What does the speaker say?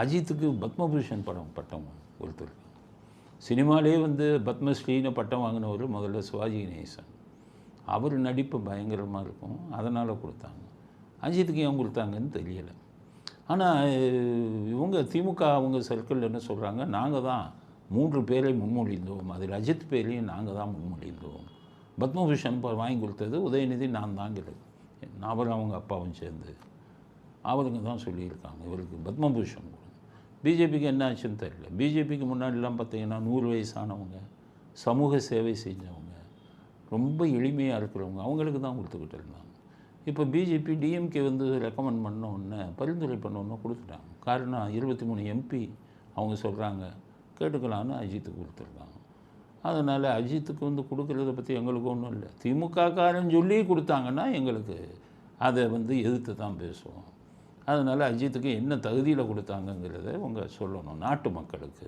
அஜித்துக்கு பத்மபூஷன் பட்டம் கொடுத்துருக்காங்க. சினிமாலே வந்து பத்மஸ்ரீன்னு பட்டம் வாங்கினவர் முதல்ல சிவாஜி கணேசன். அவர் நடிப்பு பயங்கரமாக இருக்கும், அதனால் கொடுத்தாங்க. அஜித்துக்கு ஏன் கொடுத்தாங்கன்னு தெரியலை. ஆனால் இவங்க திமுக அவங்க சர்க்கிள் என்ன சொல்கிறாங்க, நாங்கள் தான் 3 பேரை முன்மொழிந்தோம், அதில் அஜித் பேரையும் நாங்கள் தான் முன்மொழிந்தோம். பத்மபூஷன் வாங்கி கொடுத்தது உதயநிதி நான் தாங்கிறது, அவரும் அவங்க அப்பாவும் சேர்ந்து அவருங்க தான் சொல்லியிருக்காங்க இவருக்கு பத்மபூஷன் கொடுங்க. பிஜேபிக்கு என்ன ஆச்சுன்னு தெரியல. பிஜேபிக்கு முன்னாடிலாம் பார்த்தீங்கன்னா 100 வயசானவங்க, சமூக சேவை செஞ்சவங்க, ரொம்ப எளிமையாக இருக்கிறவங்க, அவங்களுக்கு தான் கொடுத்துக்கிட்டு இருந்தாங்க. இப்போ பிஜேபி டிஎம்கே வந்து ரெக்கமெண்ட் பண்ணோன்னே, பரிந்துரை பண்ணோன்னே கொடுத்துட்டாங்க. காரணம் 23 எம்பி அவங்க சொல்கிறாங்க கேட்டுக்கலான்னு அஜித்துக்கு கொடுத்துருக்காங்க. அதனால் அஜித்துக்கு வந்து கொடுக்குறத பற்றி எங்களுக்கு ஒன்றும் இல்லை. திமுககாரன்னு சொல்லி கொடுத்தாங்கன்னா எங்களுக்கு அதை வந்து எதிர்த்து தான் பேசுவோம். அதனால் அஜித்துக்கு என்ன தகுதியில் கொடுத்தாங்கங்கிறத அவங்க சொல்லணும் நாட்டு மக்களுக்கு.